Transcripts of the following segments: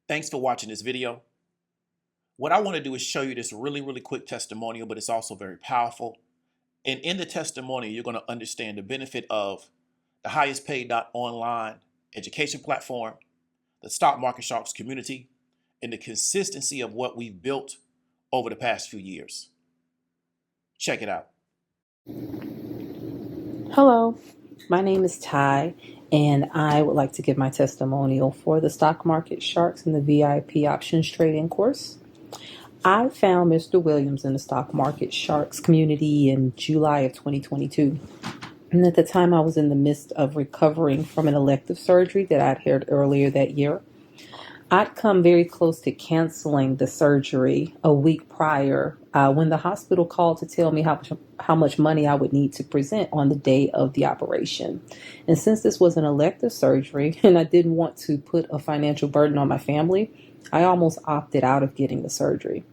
Thanks for watching this video. What I want to do is show you this really quick testimonial, but it's also very powerful. And in the testimonial, you're going to understand the benefit of the highest paid online education platform, the stock market sharks community, and the consistency of what we've built over the past few years. Check it out. Hello, my name is Ty, and I would like to give my testimonial for the Stock Market Sharks and the VIP Options Trading course. I found Mr. Williams in the Stock Market Sharks community in July of 2022. And at the time, I was in the midst of recovering from an elective surgery that I'd had earlier that year. I'd come very close to canceling the surgery a week prior when the hospital called to tell me how much money I would need to present on the day of the operation. And since this was an elective surgery and I didn't want to put a financial burden on my family, I almost opted out of getting the surgery.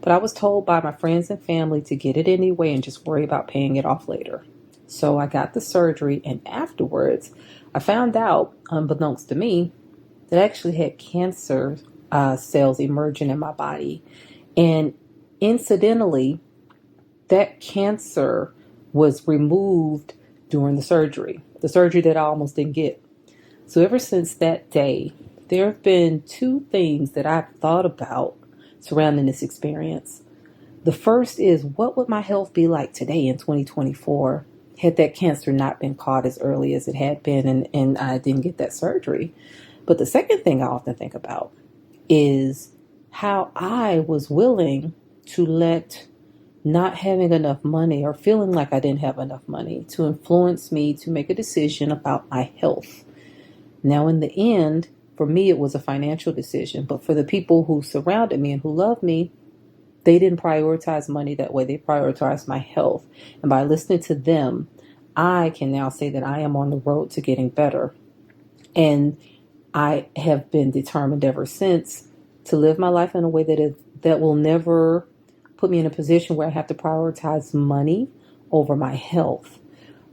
But I was told by my friends and family to get it anyway and just worry about paying it off later. So I got the surgery, and afterwards I found out, unbeknownst to me, that I actually had cancer cells emerging in my body. And incidentally, that cancer was removed during the surgery that I almost didn't get. So ever since that day, there have been two things that I've thought about surrounding this experience. The first is, what would my health be like today in 2024 had that cancer not been caught as early as it had been and I didn't get that surgery? But the second thing I often think about is how I was willing to let not having enough money or feeling like I didn't have enough money to influence me to make a decision about my health. Now, in the end, for me, it was a financial decision, but for the people who surrounded me and who loved me, they didn't prioritize money that way. They prioritized my health. And by listening to them, I can now say that I am on the road to getting better. And I have been determined ever since to live my life in a way that will never put me in a position where I have to prioritize money over my health.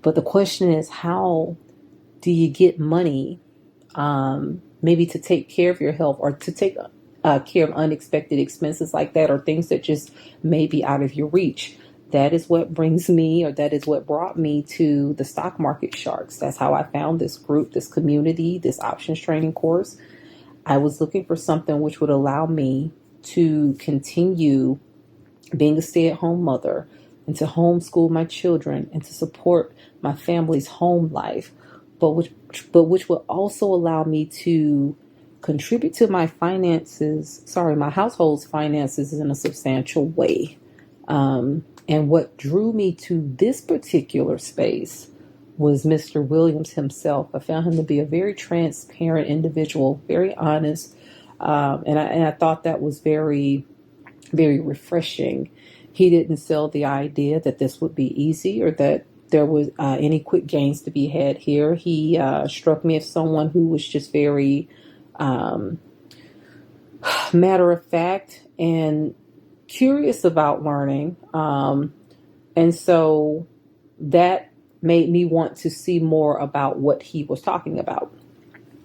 But the question is, how do you get money, maybe to take care of your health or to take care of unexpected expenses like that, or things that just may be out of your reach? That is what that is what brought me to the Stock Market Sharks. That's how I found this group, this community, this options training course. I was looking for something which would allow me to continue being a stay-at-home mother and to homeschool my children and to support my family's home life, but which would also allow me to contribute to my household's finances in a substantial way. And what drew me to this particular space was Mr. Williams himself. I found him to be a very transparent individual, very honest, and I thought that was very refreshing. He didn't sell the idea that this would be easy or that there was any quick gains to be had here. He struck me as someone who was just very matter of fact and curious about learning. And so that made me want to see more about what he was talking about.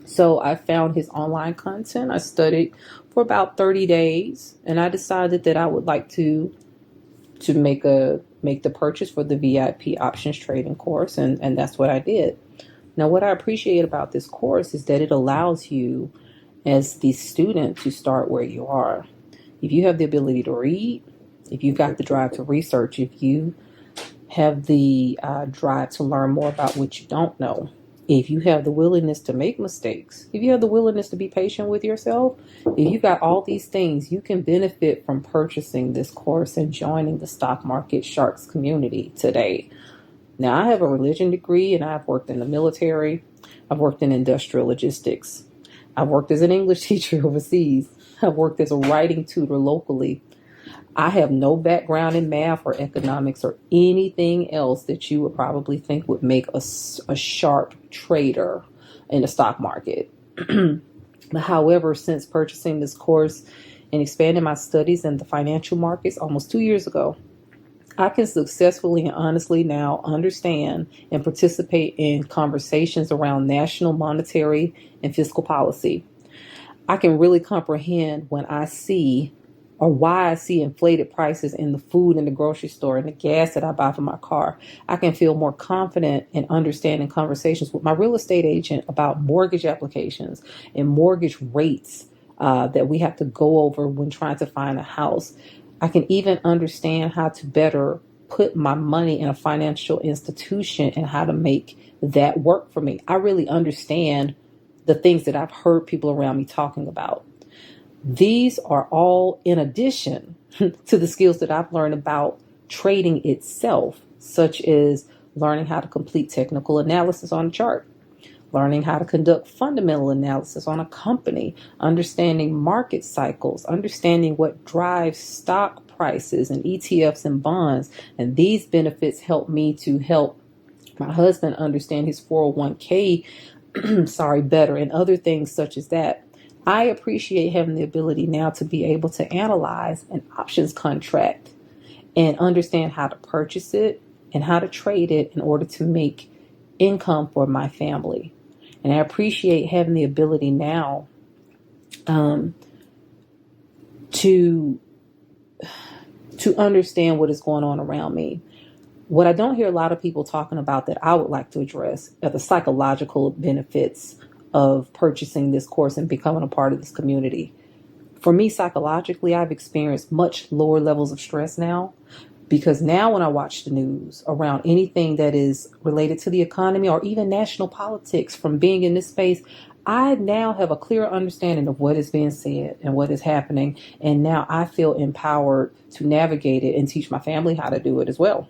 So I found his online content. I studied for about 30 days, and I decided that I would like to make the purchase for the VIP options trading course, and that's what I did. Now, what I appreciate about this course is that it allows you as the student to start where you are. If you have the ability to read, if you've got the drive to research, if you have the drive to learn more about what you don't know, if you have the willingness to make mistakes, if you have the willingness to be patient with yourself, if you got all these things, you can benefit from purchasing this course and joining the Stock Market Sharks community today. Now, I have a religion degree and I've worked in the military. I've worked in industrial logistics. I've worked as an English teacher overseas. I've worked as a writing tutor locally. I have no background in math or economics or anything else that you would probably think would make a sharp trader in the stock market. But however, since purchasing this course and expanding my studies in the financial markets almost 2 years ago, I can successfully and honestly now understand and participate in conversations around national monetary and fiscal policy. I can really comprehend when I see or why I see inflated prices in the food in the grocery store and the gas that I buy for my car. I can feel more confident in understanding conversations with my real estate agent about mortgage applications and mortgage rates that we have to go over when trying to find a house. I can even understand how to better put my money in a financial institution and how to make that work for me. I really understand the things that I've heard people around me talking about. These are all in addition to the skills that I've learned about trading itself, such as learning how to complete technical analysis on a chart, learning how to conduct fundamental analysis on a company, understanding market cycles, understanding what drives stock prices and ETFs and bonds. And these benefits help me to help my husband understand his 401k better, and other things such as that. I appreciate having the ability now to be able to analyze an options contract and understand how to purchase it and how to trade it in order to make income for my family. And I appreciate having the ability now to understand what is going on around me. What I don't hear a lot of people talking about that I would like to address are the psychological benefits of purchasing this course and becoming a part of this community. For me, psychologically, I've experienced much lower levels of stress now, because now when I watch the news around anything that is related to the economy or even national politics, from being in this space, I now have a clearer understanding of what is being said and what is happening. And now I feel empowered to navigate it and teach my family how to do it as well.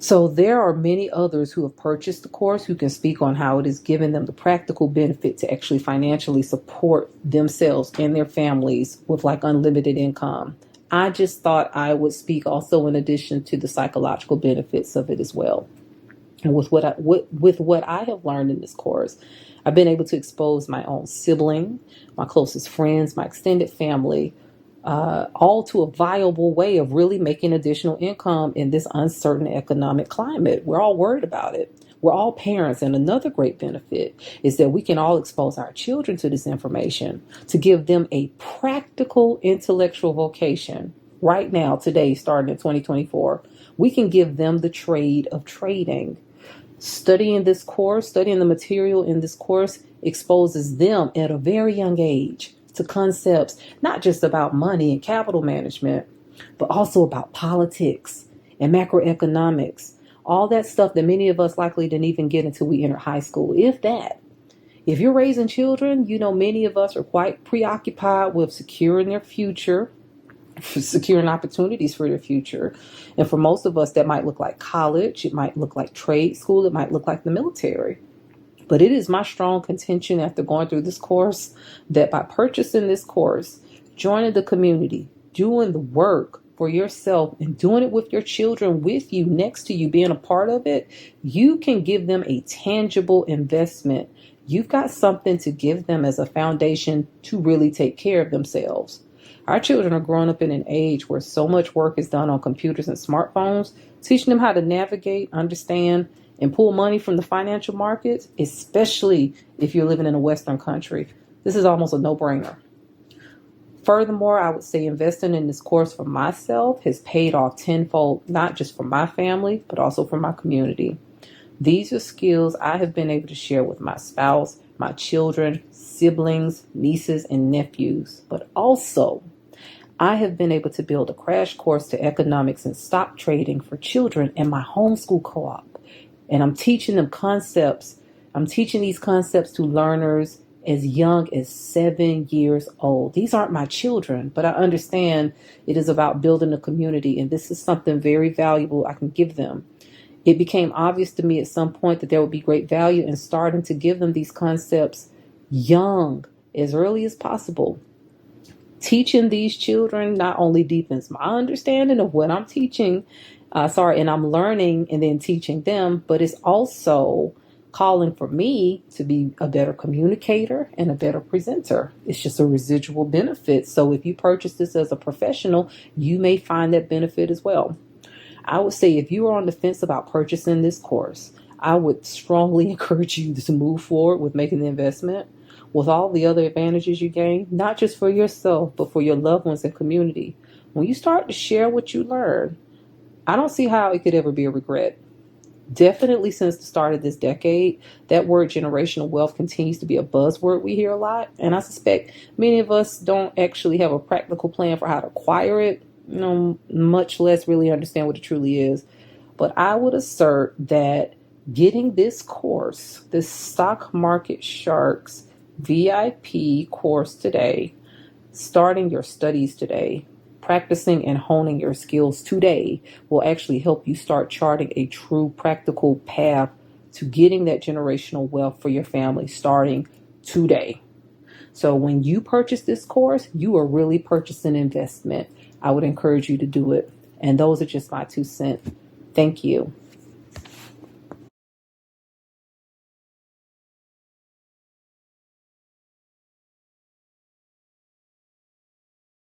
So there are many others who have purchased the course who can speak on how it has given them the practical benefit to actually financially support themselves and their families with like unlimited income. I just thought I would speak also in addition to the psychological benefits of it as well. And with what I have learned in this course, I've been able to expose my own sibling, my closest friends, my extended family, all to a viable way of really making additional income in this uncertain economic climate. We're all worried about it. We're all parents. And another great benefit is that we can all expose our children to this information to give them a practical intellectual vocation right now, today, starting in 2024. We can give them the trade of trading. Studying this course, studying the material in this course exposes them at a very young age to concepts, not just about money and capital management, but also about politics and macroeconomics, all that stuff that many of us likely didn't even get until we entered high school, if that. If you're raising children, you know, many of us are quite preoccupied with securing their future, securing opportunities for their future. And for most of us, that might look like college, it might look like trade school, it might look like the military. But it is my strong contention after going through this course that by purchasing this course, joining the community, doing the work for yourself and doing it with your children with you, next to you, being a part of it, you can give them a tangible investment. You've got something to give them as a foundation to really take care of themselves. Our children are growing up in an age where so much work is done on computers and smartphones, teaching them how to navigate, understand, and pull money from the financial markets, especially if you're living in a Western country. This is almost a no-brainer. Furthermore, I would say investing in this course for myself has paid off tenfold, not just for my family, but also for my community. These are skills I have been able to share with my spouse, my children, siblings, nieces, and nephews. But also, I have been able to build a crash course to economics and stock trading for children in my homeschool co-op. And I'm teaching them concepts. I'm teaching these concepts to learners as young as 7 years old. These aren't my children, but I understand it is about building a community. And this is something very valuable I can give them. It became obvious to me at some point that there would be great value in starting to give them these concepts young, as early as possible. Teaching these children not only deepens my understanding of what I'm teaching, and I'm learning and then teaching them, but it's also calling for me to be a better communicator and a better presenter. It's just a residual benefit. So if you purchase this as a professional, you may find that benefit as well. I would say if you are on the fence about purchasing this course, I would strongly encourage you to move forward with making the investment. with all the other advantages you gain, not just for yourself, but for your loved ones and community. When you start to share what you learn, I don't see how it could ever be a regret. Definitely since the start of this decade, that word generational wealth continues to be a buzzword we hear a lot. And I suspect many of us don't actually have a practical plan for how to acquire it, much less really understand what it truly is. But I would assert that getting this course, this Stock Market Sharks VIP course today, starting your studies today, practicing and honing your skills today will actually help you start charting a true practical path to getting that generational wealth for your family starting today. So when you purchase this course, you are really purchasing investment. I would encourage you to do it. And those are just my 2 cents. Thank you.